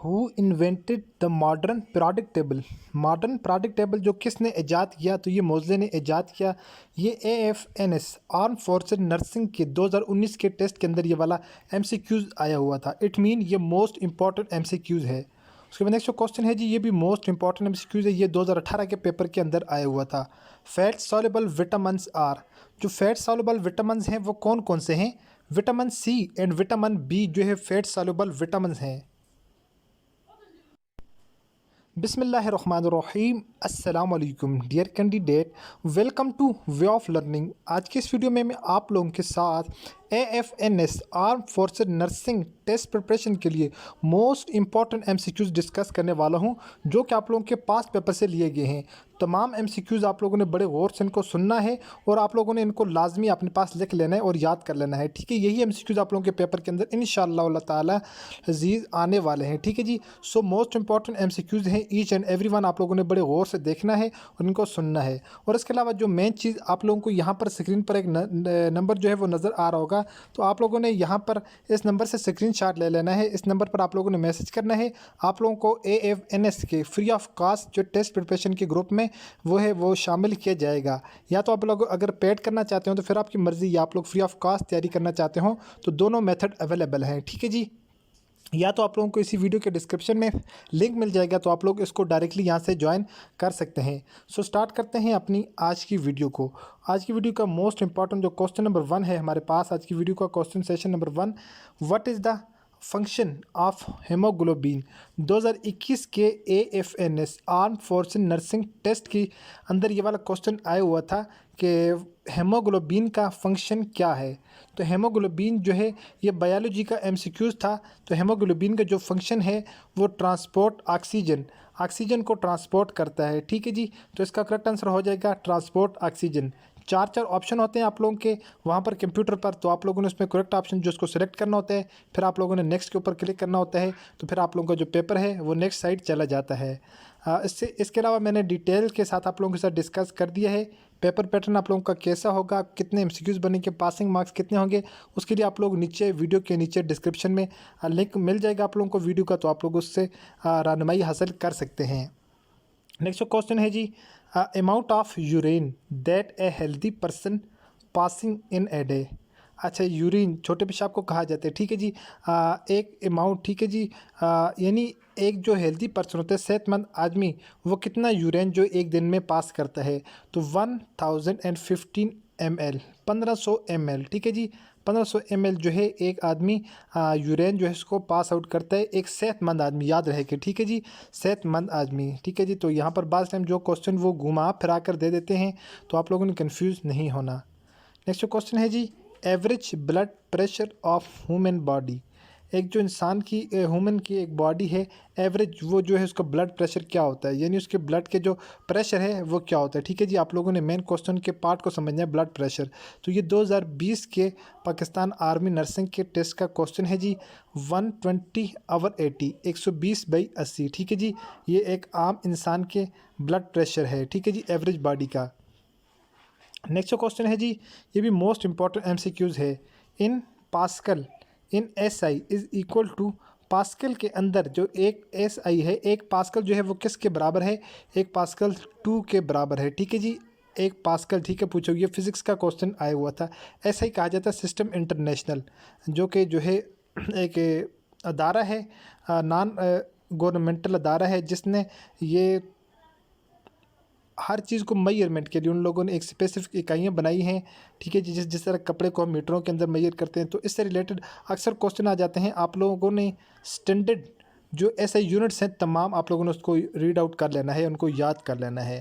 Who invented the modern periodic table. Modern periodic table जो किसने ईजाद किया, तो ये मोज़ले ने ईजाद किया। ये AFNS आर्म फोर्सेस नर्सिंग के 2019 के टेस्ट के अंदर ये वाला MCQs आया हुआ था। इट मीन ये मोस्ट इंपॉर्टेंट MCQs है। उसके बाद नेक्स्ट जो क्वेश्चन है जी, ये भी मोस्ट इंपॉर्टेंट MCQs है। ये 2018 के पेपर के अंदर आया हुआ था। फैट सॉल्युबल विटामिन्स आर, जो फैट सॉल्युबल विटामिन्स हैं वो कौन कौन से हैं? Vitamin C and vitamin B जो है फैट सॉल्युबल विटामिन्स हैं। बिस्मिल्लाहिर्रहमानिर्रहीम। अस्सलाम वालेकुम dear candidate, welcome to way of learning. आज के इस वीडियो में मैं आप लोगों के साथ AFNS arm forces nursing test preparation के लिए मोस्ट इंपॉर्टेंट MCQs डिस्कस करने वाला हूं, जो कि आप लोगों के पास पेपर से लिए गए हैं। तमाम MCQs आप लोगों ने बड़े गौर से इनको सुनना है और आप लोगों ने इनको लाजमी अपने पास लिख लेना है और याद कर लेना है। ठीक है, यही MCQs आप लोगों के पेपर के अंदर इंशाअल्लाह ताला अजीज़ आने वाले हैं। ठीक है जी, सो मोस्ट इंपॉर्टेंट MCQs हैं। ईच एंड एवरी वन आप लोगों ने बड़े गौर से देखना है और इनको सुनना है। और इसके अलावा जो मेन चीज़ आप लोगों को यहाँ पर स्क्रीन पर एक नंबर जो है वो नज़र आ रहा होगा, तो आप लोगों ने यहाँ पर इस नंबर से स्क्रीनशॉट ले लेना है। इस नंबर पर आप लोगों ने मैसेज करना है। आप लोगों को AFNS के फ्री ऑफ कास्ट जो टेस्ट प्रिपरेशन के ग्रुप में वो शामिल किया जाएगा। या तो आप लोग अगर पेड करना चाहते हो तो फिर आपकी मर्ज़ी, या आप लोग फ्री ऑफ कास्ट तैयारी करना चाहते हो तो दोनों मेथड अवेलेबल हैं। ठीक है जी, या तो आप लोगों को इसी वीडियो के डिस्क्रिप्शन में लिंक मिल जाएगा, तो आप लोग इसको डायरेक्टली यहाँ से ज्वाइन कर सकते हैं। सो स्टार्ट करते हैं अपनी आज की वीडियो को। आज की वीडियो का मोस्ट इंपॉर्टेंट जो क्वेश्चन नंबर 1 है हमारे पास आज की वीडियो का question session number 1, what is the function of haemoglobin. 2021 के AFNS arm forces nursing test के अंदर ये वाला क्वेश्चन आया हुआ था कि हेमोग्लोबिन का फंक्शन क्या है। तो हेमोग्लोबिन जो है ये बायोलॉजी का MCQs था। तो हेमोग्लोबिन का जो फंक्शन है वो ट्रांसपोर्ट ऑक्सीजन को ट्रांसपोर्ट करता है। ठीक है जी, तो इसका करेक्ट आंसर हो जाएगा ट्रांसपोर्ट ऑक्सीजन। चार ऑप्शन होते हैं आप लोगों के वहाँ पर कंप्यूटर पर, तो आप लोगों ने उसमें करेक्ट ऑप्शन जो उसको सिलेक्ट करना होता है, फिर आप लोगों ने नेक्स्ट के ऊपर क्लिक करना होता है, तो फिर आप लोगों का जो पेपर है वो नेक्स्ट साइड चला जाता है। इसके अलावा मैंने डिटेल के साथ आप लोगों के साथ डिस्कस कर दिया है पेपर पैटर्न आप लोगों का कैसा होगा, कितने MCQs बनेंगे, पासिंग मार्क्स कितने होंगे। उसके लिए आप लोग नीचे वीडियो के नीचे डिस्क्रिप्शन में लिंक मिल जाएगा आप लोगों को वीडियो का, तो आप लोग उससे रहनुमाई हासिल कर सकते हैं। नेक्स्ट क्वेश्चन है जी, amount of urine that a healthy person passing in a day. अच्छा, यूरिन छोटे पेशाब को कहा जाता है। ठीक है जी, एक अमाउंट, ठीक है जी, यानी एक जो हेल्दी पर्सन होता है, सेहतमंद आदमी, वो कितना यूरिन जो एक दिन में पास करता है, तो 1015 ml 1500 ml। ठीक है जी, 1500 ml जो है एक आदमी यूरेन जो है इसको पास आउट करता है, एक सेहतमंद आदमी, याद रहे कि ठीक है जी, सेहतमंद आदमी। ठीक है जी, तो यहाँ पर बाज़ टाइम जो क्वेश्चन वो घुमा फिरा कर दे देते हैं, तो आप लोगों ने कन्फ्यूज़ नहीं होना। नेक्स्ट क्वेश्चन है जी, average blood pressure of human body. एक जो इंसान की ह्यूमन की एक बॉडी है, एवरेज वो जो है उसका ब्लड प्रेशर क्या होता है, यानी उसके ब्लड के जो प्रेशर है वो क्या होता है। ठीक है जी, आप लोगों ने मेन क्वेश्चन के पार्ट को समझना है, ब्लड प्रेशर। तो ये 2020 के पाकिस्तान आर्मी नर्सिंग के टेस्ट का क्वेश्चन है जी, 120/80 120/80। ठीक है जी, ये एक आम इंसान के ब्लड प्रेशर है। ठीक है जी, एवरेज बॉडी का। नेक्स्ट क्वेश्चन है जी, ये भी मोस्ट इंपॉर्टेंट MCQs है। In pascal in SI is equal to, pascal के अंदर जो एक SI है, एक पास्कल जो है वो किसके बराबर है, एक पास्कल 2 के बराबर है। ठीक है जी, एक पास्कल, ठीक है, पूछो, ये फिज़िक्स का क्वेश्चन आया हुआ था। SI कहा जाता है सिस्टम इंटरनेशनल, जो कि जो है एक अदारा है, नॉन गवर्नमेंटल अदारा है, जिसने ये हर चीज़ को मेजरमेंट के लिए उन लोगों ने एक स्पेसिफिक इकाइयाँ बनाई हैं। ठीक है जी, जिस तरह कपड़े को हम मीटरों के अंदर मेजर करते हैं, तो इससे रिलेटेड अक्सर क्वेश्चन आ जाते हैं। आप लोगों ने स्टैंडर्ड जो ऐसे यूनिट्स हैं तमाम आप लोगों ने उसको रीड आउट कर लेना है, उनको याद कर लेना है।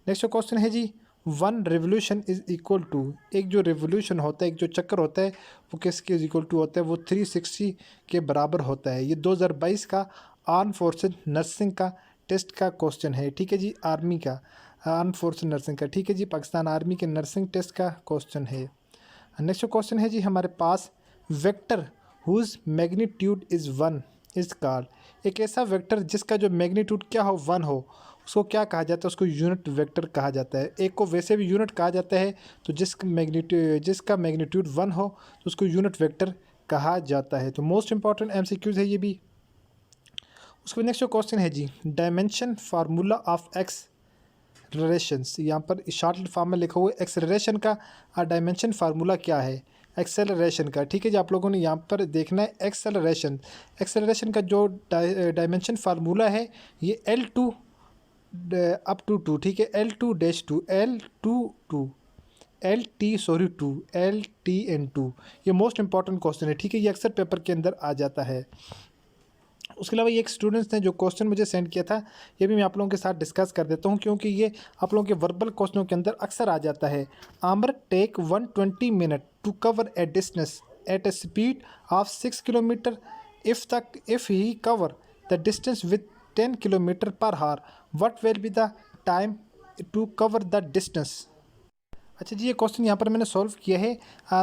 नेक्स्ट क्वेश्चन है जी, 1 रेवोल्यूशन इज़ इक्वल टू, एक जो रेवोल्यूशन होता है, एक जो चक्कर होता है, वो किसके इज इक्वल टू होता है, वो 360 के बराबर होता है। ये 2022 का आर्म फोर्सेज नर्सिंग का टेस्ट का क्वेश्चन है। ठीक है जी, आर्मी का, आर्म फोर्स नर्सिंग का। ठीक है जी, पाकिस्तान आर्मी के नर्सिंग टेस्ट का क्वेश्चन है। नेक्स्ट क्वेश्चन है जी हमारे पास, vector whose magnitude is 1 is called. एक ऐसा वेक्टर जिसका जो मैग्नीट्यूड क्या हो, 1 हो, उसको क्या कहा जाता है, उसको यूनिट वेक्टर कहा जाता है। एक को वैसे भी यूनिट कहा जाता है, तो जिसका मैग्नीट्यूड 1 हो तो उसको यूनिट वेक्टर कहा जाता है। तो मोस्ट इंपॉर्टेंट MCQs है ये भी। उसके बाद नेक्स्ट जो क्वेश्चन है जी, डायमेंशन फार्मूला ऑफ एक्सलरेशंस, यहाँ पर शॉर्ट फॉर्म में लिखा हुआ है एक्सलरेशन का डायमेंशन फार्मूला क्या है एक्सेलरेशन का। ठीक है जी, आप लोगों ने यहाँ पर देखना है एक्सेलरेशन का जो डायमेंशन फार्मूला है ये L2 अप टू 2, ठीक है, L2-2 LTN2 ये मोस्ट इंपॉर्टेंट क्वेश्चन है। ठीक है, ये अक्सर पेपर के अंदर आ जाता है। उसके अलावा ये एक स्टूडेंट्स ने जो क्वेश्चन मुझे सेंड किया था ये भी मैं आप लोगों के साथ डिस्कस कर देता हूँ, क्योंकि ये आप लोगों के वर्बल क्वेश्चनों के अंदर अक्सर आ जाता है। Amar take 120 minute to cover a distance at a speed of 6 kilometre if he cover the distance with 10 kilometre per hour, what will be the time to cover the distance. अच्छा जी, ये क्वेश्चन यहाँ पर मैंने सॉल्व किया है।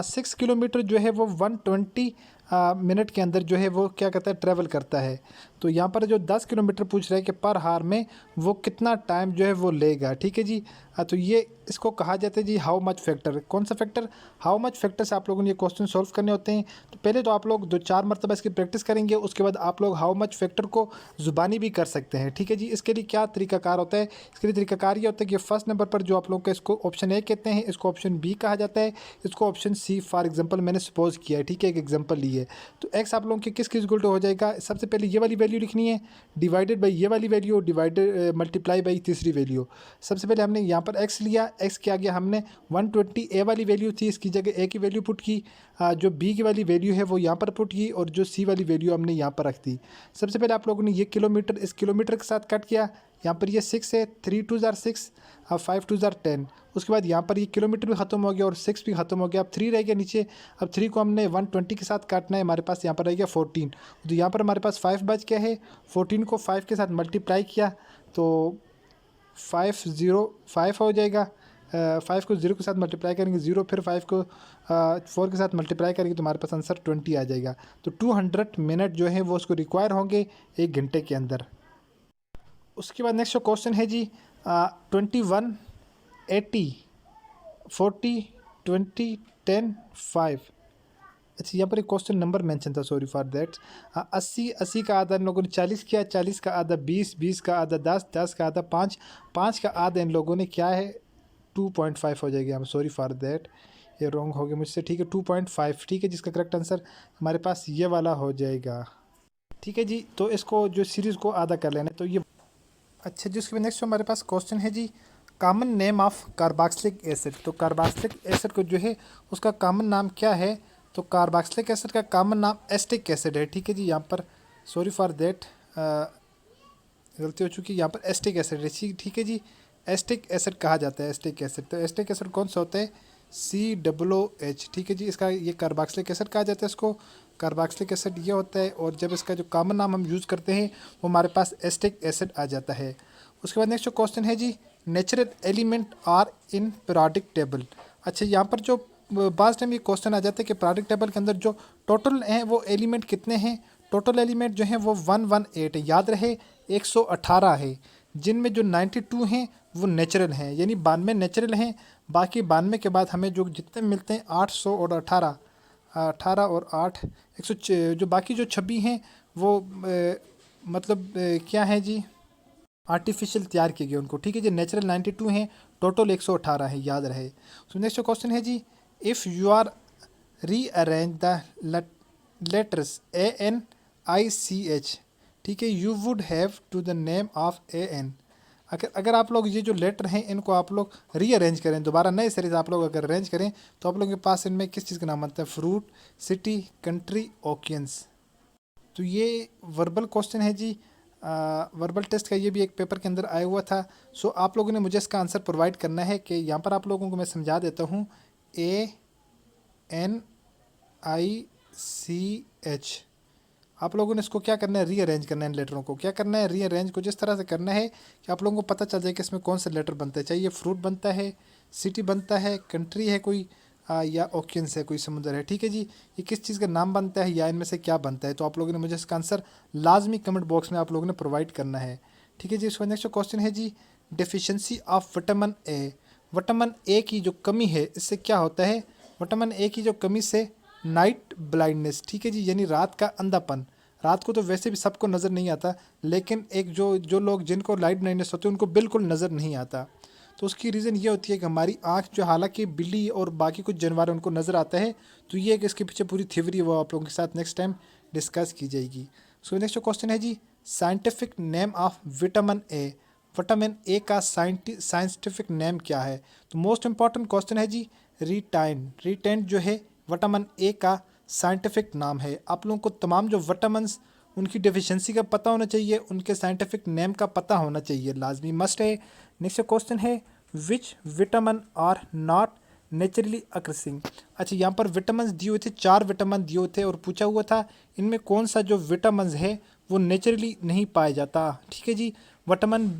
6 kilometre जो है वो 120 मिनट के अंदर जो है वो क्या कहता है ट्रैवल करता है। तो यहाँ पर जो 10 किलोमीटर पूछ रहा है कि पर हार में वो कितना टाइम जो है वो लेगा। ठीक है जी, तो ये इसको कहा जाता है जी हाउ मच फैक्टर। कौन सा फैक्टर? हाउ मच फैक्टर से आप लोगों ने ये क्वेश्चन सॉल्व करने होते हैं। तो पहले तो आप लोग 2-4 मरतबा इसकी प्रैक्टिस करेंगे, उसके बाद आप लोग हाउ मच फैक्टर को ज़ुबानी भी कर सकते हैं। ठीक है जी, इसके लिए क्या तरीकाकार होता है? इसके लिए तरीकाकार ये होता है कि फर्स्ट नंबर पर जो आप लोग का इसको ऑप्शन ए कहते हैं, इसको ऑप्शन बी कहा जाता है, इसको ऑप्शन सी फॉर एग्जांपल मैंने सपोज किया है। ठीक है, एक एग्जांपल ली है। तो एक्स आप लोगों के किस इक्वल टू हो जाएगा? सबसे पहले ये वाली वैल्यू लिखनी है डिवाइडेड बाई ये वाली वैल्यू डिवाइडेड मल्टीप्लाई बाई तीसरी वैल्यू। सबसे पहले हमने यहाँ पर एक्स लिया, एक्स क्या गया हमने 120 ए वाली वैल्यू थी, इसकी जगह ए की वैल्यू पुट की, जो बी की वाली वैल्यू है वो यहाँ पर पुट की, और जो सी वाली वैल्यू हमने यहाँ पर रख दी। सबसे पहले आप लोगों ने ये किलोमीटर इस किलोमीटर के साथ कट किया, यहाँ पर ये 6 है, 3 2 जार 6, 5 2 जार 10। उसके बाद यहाँ पर ये किलोमीटर भी ख़त्म हो गया और 6 भी ख़त्म हो गया, अब 3 रह गया नीचे। अब 3 को हमने 120 के साथ काटना है, हमारे पास यहाँ पर रह गया 14। तो यहाँ पर हमारे पास 5 बच गया है, 14 को 5 के साथ मल्टीप्लाई किया तो 5 हो जाएगा। 5 को 0 के साथ मल्टीप्लाई करेंगे 0, फिर 5 को 4 के साथ मल्टीप्लाई करेंगे तो हमारे पास आंसर 20 आ जाएगा। तो 200 मिनट जो है वो उसको रिक्वायर होंगे 1 घंटे के अंदर। उसके बाद नेक्स्ट जो क्वेश्चन है जी 21 80 40 20 10 5। अच्छा, यहाँ पर एक क्वेश्चन नंबर मेंशन था, सॉरी फॉर दैट। 80 का आधा इन लोगों ने 40 किया, 40 का आधा 20, 20 का आधा 10, 10 का आधा 5, 5 का आधा इन लोगों ने क्या है 2.5 हो जाएगी। हम सॉरी फॉर दैट, ये रॉन्ग हो गया मुझसे। ठीक है 2.5, ठीक है, जिसका करेक्ट आंसर हमारे पास ये वाला हो जाएगा। ठीक है जी, तो इसको जो सीरीज़ को आधा कर लेना, तो ये अच्छा जी। उसके बाद नेक्स्ट हमारे पास क्वेश्चन है जी common name of carboxylic acid. तो कार्बोक्सिलिक एसिड को जो है उसका कॉमन नाम क्या है? तो कार्बोक्सिलिक एसिड का कॉमन नाम एस्टिक एसिड है। ठीक है जी, यहाँ पर सॉरी फॉर देट गलती हो चुकी है, यहाँ पर एस्टिक एसिड है। ठीक है जी, एस्टिक एसिड कहा जाता है एस्टिक एसिड। तो एस्टिक एसिड कौन सा होता है? COOH। ठीक है जी, इसका ये कार्बोक्सिलिक एसिड कहा जाता है इसको। कार्बोक्सिलिक एसिड ये होता है, और जब इसका जो कॉमन नाम हम यूज़ करते हैं वो हमारे पास एस्टिक एसिड आ जाता है। उसके बाद नेक्स्ट जो क्वेश्चन है जी natural element are in periodic table. अच्छा, यहाँ पर जो बाज़ टाइम ये क्वेश्चन आ जाता है कि पीरियोडिक टेबल के अंदर जो टोटल हैं वो एलिमेंट कितने हैं? टोटल एलिमेंट जो हैं वो 118 है, याद रहे 118 है, जिनमें जो 92 हैं वो नेचुरल हैं, यानी 92 नेचुरल हैं। बाकी 92 के बाद हमें जो जितने मिलते हैं 800 और 18, 18 और 8 100, जो बाकी जो 26 हैं वो मतलब क्या है जी आर्टिफिशियल तैयार किए गए उनको। ठीक है जी, नेचुरल 92 हैं, टोटल 118 है, याद रहे। तो नेक्स्ट क्वेश्चन है जी if you are rearrange the letters ANICH, ठीक है, you would have to the name of AN। अगर आप लोग ये जो लेटर हैं इनको आप लोग रीअरेंज करें, दोबारा नए सिरे से आप लोग अगर अरेंज करें तो आप लोगों के पास इनमें किस चीज़ का नाम आता है? Fruit, city, country, oceans. तो ये वर्बल क्वेश्चन है जी, वर्बल टेस्ट का ये भी एक पेपर के अंदर आया हुआ था। सो आप लोगों ने मुझे इसका आंसर प्रोवाइड करना है कि यहाँ पर आप लोगों को मैं समझा देता हूँ। ANICH आप लोगों ने इसको क्या करना है? रीअरेंज करना है। इन लेटरों को क्या करना है? रीअरेंज को जिस तरह से करना है कि आप लोगों को पता चल जाए कि इसमें कौन सा लेटर बनता है, चाहे ये फ्रूट बनता है, सिटी बनता है, कंट्री है कोई, या ओकियंस है कोई समुद्र है। ठीक है जी, ये किस चीज़ का नाम बनता है या इनमें से क्या बनता है? तो आप लोगों ने मुझे इसका आंसर लाजमी कमेंट बॉक्स में आप लोगों ने प्रोवाइड करना है। ठीक है जी, इसका नेक्स्ट क्वेश्चन है जी deficiency of vitamin A. Vitamin A की जो कमी है इससे क्या होता है? विटामिन ए की जो कमी से नाइट ब्लाइंडनेस, ठीक है जी, यानी रात का अंधापन, रात को तो वैसे भी सबको नज़र नहीं आता, लेकिन एक जो जो लोग जिनको लाइट ब्लाइंडनेस होती है उनको बिल्कुल नज़र नहीं आता। तो उसकी रीज़न ये होती है कि हमारी आँख जो, हालांकि बिल्ली और बाकी कुछ जानवर उनको नज़र आता है, तो ये कि इसके पीछे पूरी थ्योरी है वो आप लोगों के साथ नेक्स्ट टाइम डिस्कस की जाएगी। सो नेक्स्ट क्वेश्चन है जी, scientific name of vitamin A. Vitamin A का साइंटिफिक नेम क्या है? तो मोस्ट इंपॉर्टेंट क्वेश्चन है जी, रीटाइन। रीटाइन जो है विटामिन ए का साइंटिफिक नाम है। आप लोगों को तमाम जो विटामिन्स उनकी डेफिशिएंसी का पता होना चाहिए, उनके साइंटिफिक नेम का पता होना चाहिए, लाजमी मस्ट है। नेक्स्ट क्वेश्चन है, which vitamin are not naturally occurring. अच्छा, यहाँ पर विटामिन दिए हुए थे, 4 विटामिन दिए हुए थे और पूछा हुआ था इनमें कौन सा जो विटामिन है वो नेचुरली नहीं पाया जाता। ठीक है जी, विटामिन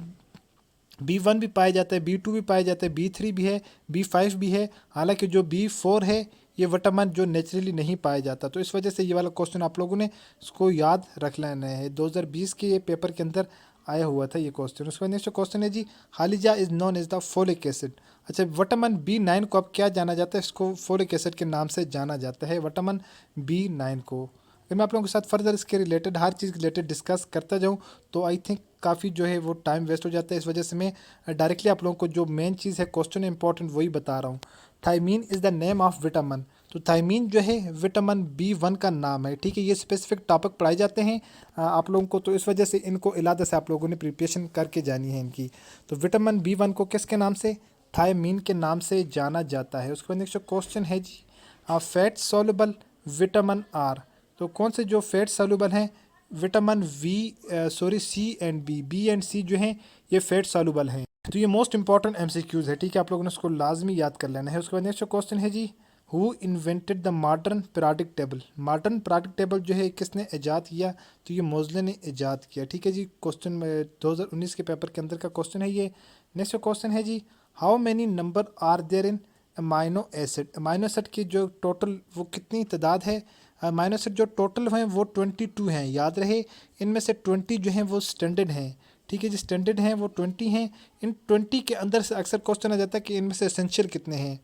B1 भी पाया जाता है, B2 भी पाया जाता है, B3 भी है, B5 भी है। हालांकि जो B4 है ये विटामिन जो नेचुरली नहीं पाया जाता। तो इस वजह से ये वाला क्वेश्चन आप लोगों ने इसको याद रख लेना है। 2020 के ये पेपर के अंदर आया हुआ था ये क्वेश्चन। उसके बाद नेक्स्ट क्वेश्चन है जी, हालिजा is known as the folic acid. अच्छा, विटामिन B9 को अब क्या जाना जाता है? इसको फोलिक एसिड के नाम से जाना जाता है, विटामिन B9 को। फिर मैं आप लोगों के साथ फर्दर इसके रिलेटेड हर चीज़ रिलेटेड डिस्कस करता जाऊँ तो आई थिंक काफ़ी जो है वो टाइम वेस्ट हो जाता है। इस वजह से मैं डायरेक्टली आप लोगों को जो मेन चीज़ है क्वेश्चन इंपॉर्टेंट वही बता रहा हूँ। Thiamine is the name of vitamin. तो थायमीन जो है विटामिन B1 का नाम है। ठीक है, ये स्पेसिफिक टॉपिक पढ़ाए जाते हैं आप लोगों को, तो इस वजह से इनको इलादा से आप लोगों ने प्रिपरेशन करके जानी है इनकी। तो विटामिन B1 को किसके नाम से? थायमीन के नाम से जाना जाता है। उसके बाद नेक्स्ट क्वेश्चन है जी, फैट सॉल्युबल विटामिन आर। तो कौन से जो फैट सॉल्युबल हैं? Vitamin C and B and C जो हैं ये फैट सॉल्युबल हैं। तो ये मोस्ट इंपॉर्टेंट MCQs है। ठीक है, आप लोगों ने उसको लाजमी याद कर लेना है। उसके बाद नेक्स्ट क्वेश्चन है जी, who invented the modern periodic table. Modern periodic table जो है किसने ईजाद किया? तो ये मोज़ले ने ईजाद किया। ठीक है जी, क्वेश्चन 2019 के पेपर के अंदर का क्वेश्चन है ये। नेक्स्ट क्वेश्चन है जी, how many number are there in amino acid. Amino acid की जो टोटल वो कितनी तादाद है? अमाइनो एसिड जो टोटल हैं वो 22 हैं, याद रहे। इनमें से 20 जो हैं वो स्टैंडर्ड हैं। ठीक है जी, स्टैंडर्ड हैं वो 20 हैं। इन 20 के अंदर से अक्सर क्वेश्चन आ जाता है कि इनमें से एसेंशियल कितने हैं।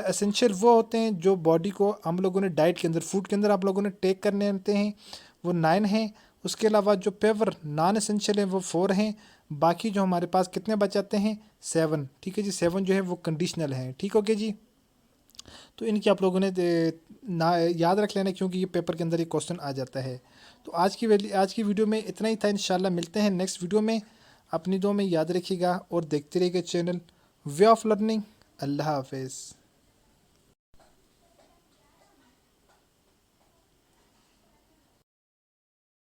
एसेंशियल वो होते हैं जो बॉडी को हम लोगों ने डाइट के अंदर, फूड के अंदर आप लोगों ने टेक करने होते हैं, वो 9 हैं। उसके अलावा जो पेवर नॉन एसेंशियल हैं वो 4 हैं। बाकी जो हमारे पास कितने बच जाते हैं? 7। ठीक है जी, 7 जो है वो कंडीशनल हैं। ठीक हो गया जी, तो इनकी आप लोगों ने ना याद रख लेना क्योंकि ये पेपर के अंदर ये क्वेश्चन आ जाता है। तो आज की वीडियो में इतना ही था। इंशाल्लाह मिलते हैं नेक्स्ट वीडियो में। अपनी दुआ में याद रखिएगा और देखते रहिएगा चैनल वे ऑफ लर्निंग। अल्लाह हाफिज़।